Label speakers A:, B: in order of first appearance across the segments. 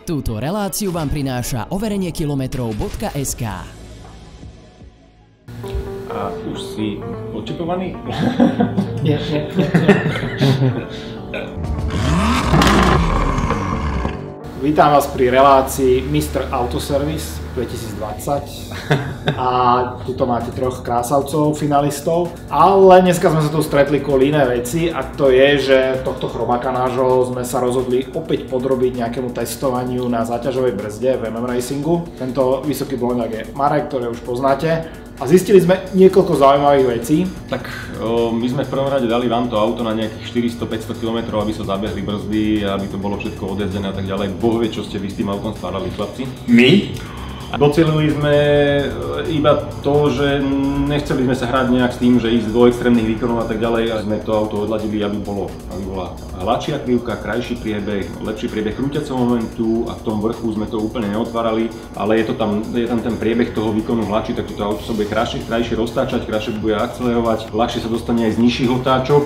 A: Túto reláciu vám prináša overeniekilometrov.sk.
B: A už si očipovaný?
C: Nie. Vítam vás pri relácii Mr. Autoservice 2020 a tuto máte troch krásavcov, finalistov, ale dneska sme sa tu stretli kvôli iné veci a to je, že tohto chrobáka nášho sme sa rozhodli opäť podrobiť nejakému testovaniu na záťažovej brzde v MM Racingu. Tento vysoký blonďák je Marek, ktorý už poznáte. A zistili sme niekoľko zaujímavých vecí.
B: Tak my sme v prvom rade dali vám to auto na nejakých 400-500 km, aby sa zabehli brzdy, aby to bolo všetko odjazdené a tak ďalej. Boh vie, čo ste vy s tým autom stvárali, chlapci.
D: My?
B: Docelili sme iba to, že nechceli sme sa hrať nejak s tým, že ísť do extrémnych výkonov a tak ďalej, a sme to auto odladili, aby bola hladšia krivka, krajší priebeh, lepší priebeh krúťaceho momentu a v tom vrchu sme to úplne neotvárali, ale je tam ten priebeh toho výkonu hladší, tak toto auto sa bude krajšie roztáčať, krajšie bude akcelerovať, ľahšie sa dostane aj z nižších otáčok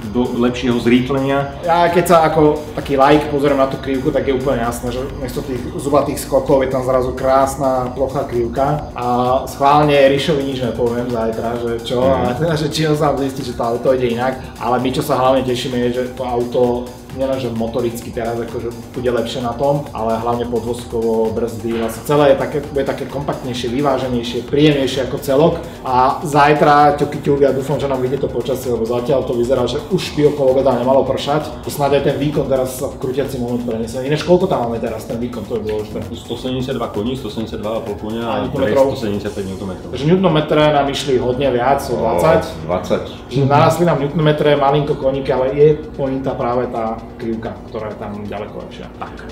B: do lepšieho zrýchlenia.
C: Ja keď sa ako taký laik pozriem na tú krivku, tak je úplne jasné, že miesto tých zubatých skokov je tam zrazu krásna plochá krivka a schválne Ríšovi nič nepoviem zajtra, že čo, ale teda, že či ho sám zistí, že to auto ide inak, ale my čo sa hlavne tešíme je, že to auto nielenže motoricky teraz akože bude lepšie na tom, ale hlavne podvozkovo, brzdy, vlastne celé bude také kompaktnejšie, vyváženejšie, príjemnejšie ako celok a zajtra ťuky, ja dúfam, že nám vyjde to počasie, lebo zatiaľ to vyzerá, že už by okolo obeda nemalo pršať. To snáď aj ten výkon teraz sa v krútiaci moment preniesie. Ináč koľko tam máme teraz ten výkon, to je dôležité?
B: 172 koní, 172,5 konia a 175 Nm.
C: Takže newtonmetre nám išli hodne viac, 20. Že narastli nám newtonmetre, malinko koníky, ale je pointa práve tá krivka, ktorá je tam ďaleko lepšia. Tak.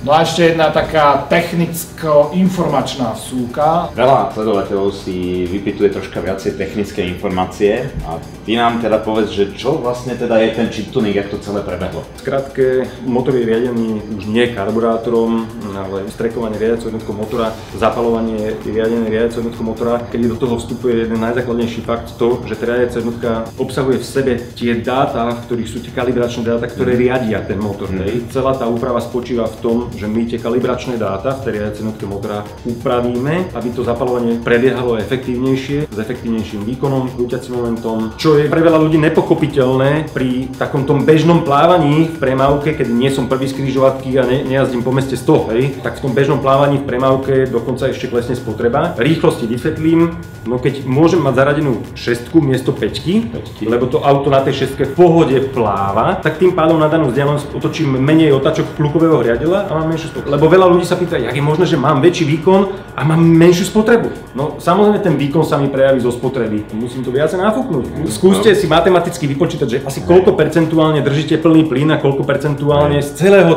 C: No a ešte jedna taká technicko-informačná vsúka.
D: Veľa sledovateľov si vypytuje troška viacej technické informácie a ty nám teda povedz, že čo vlastne teda je ten chip tuning, jak to celé prebehlo?
B: V skratke, motor je riadený už nie karburátorom, ale strekovanie riadiaceho jednotkou motora, zapaľovanie je riadené riadiaceho jednotkou motora, keď do toho vstupuje jeden najzákladnejší fakt to, že tá riadiaca jednotka obsahuje v sebe tie dáta, v ktorých sú tie kalibračné dáta, ktoré riadia ten motor. Celá tá úprava spočíva v tom, že my tie kalibračné dáta v tej riadiacej jednotke motora upravíme, aby to zapaľovanie prebiehalo efektívnejšie, s efektívnejším výkonom, krúťacím momentom, čo je pre veľa ľudí nepochopiteľné pri takom tom bežnom plávaní v premávke, keď nie som prvý z križovatky a nejazdím po meste 100, hej, tak v tom bežnom plávaní v premávke dokonca ešte klesne spotreba. Rýchlosti vysvetlím, no keď môžem mať zaradenú 6 miesto 5, lebo to auto na tej 6 v pohode pláva, tak tým pádom na danú vzdialenosť otočím menej otáčok plukového riadila a mám menšiu spotrebu. Lebo veľa ľudí sa pýta, jak je možné, že mám väčší výkon a mám menšiu spotrebu. No samozrejme ten výkon sa mi prejaví zo spotreby. Musím to viacej nafúknuť. Skúste si matematicky vypočítať, že asi koľko percentuálne držíte plný plyn a koľko percentuálne z celého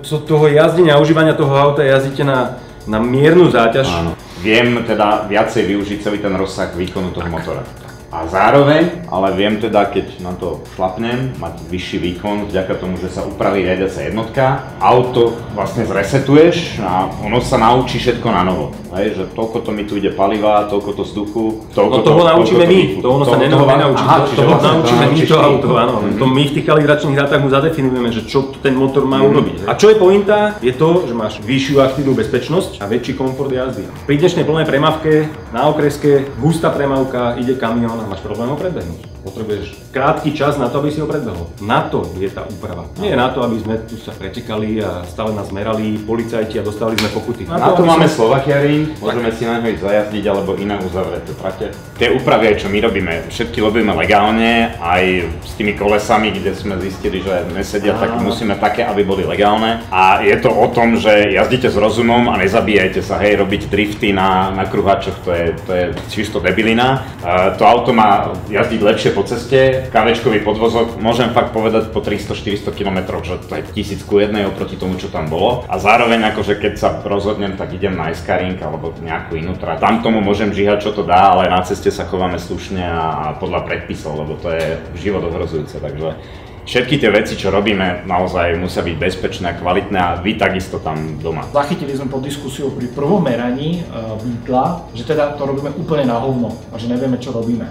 B: toho jazdenia a užívania toho auta jazdíte na miernu záťaž.
D: Áno. Viem teda viacej využiť celý ten rozsah výkonu toho motora. A zároveň, ale viem teda, keď na to šlapnem, mať vyšší výkon vďaka tomu, že sa upraví riadiaca jednotka, auto vlastne zresetuješ a ono sa naučí všetko na novo. Hej, že toľko to mi tu ide paliva, toľko to vzduchu,
B: toľko toho naučíme my, to ono sa nenaučí, toho naučíme my to auto, áno. To my v tých kalibračných dátach mu zadefinujeme, že čo ten motor má urobiť. A čo je pointa, je to, že máš vyššiu aktívnu bezpečnosť a väčší komfort jazdy. Pri dnešnej plnej premávke, na okreske, hustá premávka, ide kamión a máš problém ho predbehnúť. Potrebuješ krátky čas na to, aby si ho predbehol. Na to je tá úprava. Nie na to, aby sme tu sa pretekali a stále nás merali policajti a dostali sme pokuty.
D: Na to máme Slovakia Ring, môžeme si na ňo ísť zajazdiť alebo iné uzavreté trate. Tie úpravy, aj čo my robíme, všetky robíme legálne, aj s tými kolesami, kde sme zistili, že nesedia, tak musíme také, aby boli legálne. A je to o tom, že jazdíte s rozumom a nezabíjajte sa, hej, robiť drifty na kruháčoch, to je čisto debilina. To auto má jazdiť lepšie po ceste, kávečkový podvozok, môžem fakt povedať po 300-400 km, že to je 1000:1 oproti tomu, čo tam bolo. A zároveň akože keď sa rozhodnem, tak idem na SK-ring alebo nejakú inú trať. Tam tomu môžem žihať, čo to dá, ale na ceste sa chováme slušne a podľa predpisov, lebo to je život ohrozujúce, takže všetky tie veci, čo robíme, naozaj musia byť bezpečné a kvalitné a vy takisto tam doma.
C: Zachytili sme pod diskusiou pri prvom meraní Beetla, že teda to robíme úplne na hovno a že nevieme, čo robíme.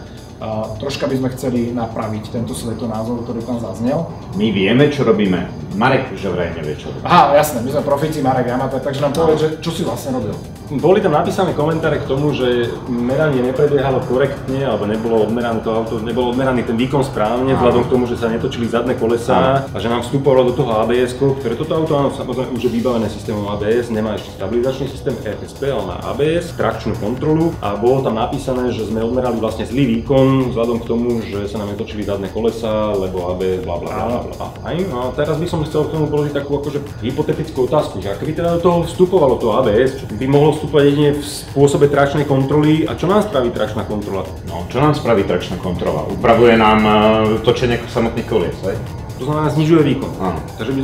C: Troška by sme chceli napraviť tento svetonázor, ktorý tam zaznel.
D: My vieme, čo robíme. Marek že vraj nevie, čo robíme.
C: Aha, jasné, my sme profíci, Marek amatér, takže nám povedz, že čo si vlastne robil.
B: Boli tam napísané komentáre k tomu, že meranie neprebiehalo korektne, alebo nebolo odmerané to auto, nebolo odmeraný ten výkon správne, vzhľadom k tomu, že sa netočili zadné kolesá a že nám vstupovalo do toho ABS-ko, ktoré toto auto áno, samozrejme už je vybavené systémom ABS, nemá ešte stabilizačný systém ESP, ale má ABS, trakčnú kontrolu a bolo tam napísané, že sme odmerali vlastne zlý výkon vzhľadom k tomu, že sa nám netočili zadné kolesá, lebo ABS bla bla bla bla. A teraz by som chcel k tomu položiť takú akože hypotetickú otázku, že ak by teda do toho vstupovalo to ABS, by mohlo vstupovať jedine v spôsobe tračnej kontroly a čo nám spraví tračná kontrola?
D: No, čo nám spraví tračná kontrola? Upravuje nám točenie samotných kolies, hej?
B: To znamená, znižuje výkon.
D: Áno.
B: Takže by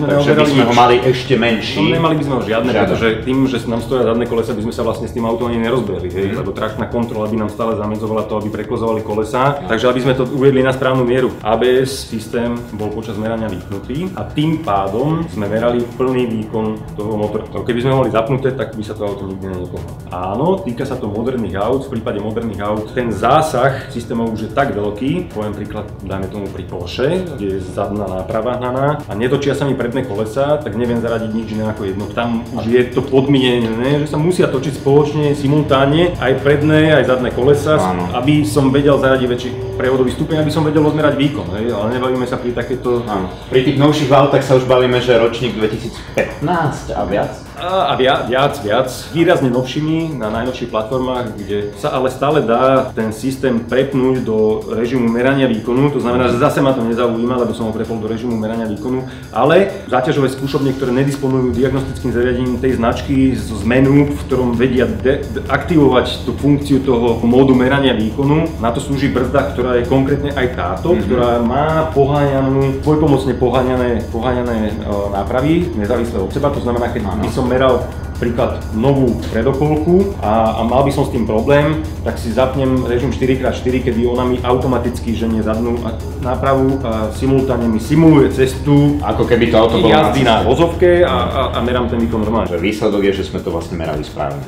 B: sme,
D: ho mali ešte menší.
B: No, nemali by sme ho žiadne, pretože tým, že nám stoja zadné kolesa, by sme sa vlastne s tým autom ani nerozbehli, hej? Lebo tračná kontrola by nám stále zamedzovala to, aby preklozovali kolesá. Takže aby sme to uviedli na správnu mieru. ABS systém bol počas merania vypnutý a tým pádom sme merali plný výkon toho motora. Keby sme ho mali zapnuté, tak by sa to auto nikdy nepohlo. Áno, týka sa to moderných aut. V prípade moderných aut ten zásah systémov už je tak veľký. Poviem príklad, dajme tomu pri Porsche, kde je zadná náprava hnaná a netočia sa mi predné kolesá, tak neviem zaradiť nič iné ako jedno. Tam už je to podmienené, že sa musia točiť spoločne, simultáne, aj predné, aj zadné kolesá, aby som vedel zaradiť väčší prevodový stupeň, aby som vedel odmerať výkon, hej? Ale nebavíme sa pri takéto...
D: Pri tých novších autách sa už bavíme, že ročník 2015 a viac.
B: A viac, výrazne novšími na najnovších platformách, kde sa ale stále dá ten systém prepnúť do režimu merania výkonu, to znamená, že zase ma to nezaujíma, lebo som ho prepol do režimu merania výkonu, ale záťažové skúšobne, ktoré nedisponujú diagnostickým zariadením tej značky z menu, v ktorom vedia aktivovať tú funkciu toho módu merania výkonu, na to slúži brzda, ktorá je konkrétne aj táto, ktorá má dvojpomocne poháňané nápravy, nezávisle od seba, to znamená, keď by som meral príklad novú predokólku a mal by som s tým problém, tak si zapnem režim 4x4, kedy ona mi automaticky ženie zadnú nápravu a simultáne mi simuluje cestu,
D: ako keby to auto bolo
B: jazdy na vozovke a merám ten výkon normálne.
D: Výsledok je, že sme to vlastne merali správne.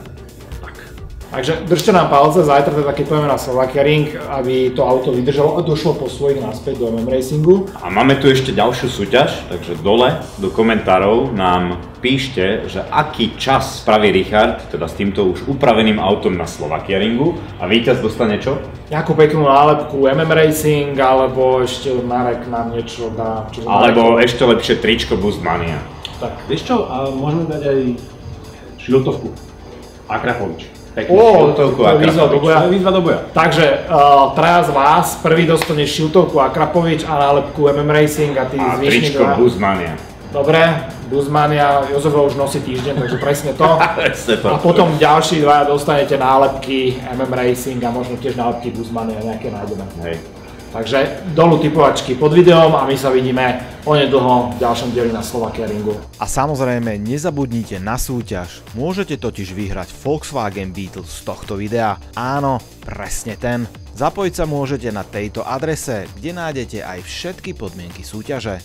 C: Takže držte nám palce, zajtra teda keď pojeme na Slovakia Ring, aby to auto vydržalo a došlo po svojich naspäť do MM Racingu.
D: A máme tu ešte ďalšiu súťaž, takže dole do komentárov nám píšte, že aký čas spraví Richard, teda s týmto už upraveným autom na Slovakia Ringu a víťaz dostane čo?
C: Nejakú peknú nálepku MM Racing, alebo ešte Marek nám niečo dá.
D: Alebo ešte lepšie tričko Boostmania.
B: Tak, vieš čo, a môžeme dať aj šiltovku. Akrapovič.
C: To je
B: výzva do boja.
C: Takže traja z vás, prvý dostane šiltovku Akrapovič a nálepku MM Racing a tí zvyšní
D: tričko Boostmania.
C: Dobre, Boostmania, Jozef už nosí týždeň, takže presne to. A potom ďalší dvaja dostanete nálepky MM Racing a možno tiež nálepky Boostmania, nejaké nájdeme.
D: Hej.
C: Takže dolu typovačky pod videom a my sa vidíme onedlho v ďalšom dieli na Slovakia Ringu.
E: A samozrejme nezabudnite na súťaž. Môžete totiž vyhrať Volkswagen Beetle z tohto videa. Áno, presne ten. Zapojiť sa môžete na tejto adrese, kde nájdete aj všetky podmienky súťaže.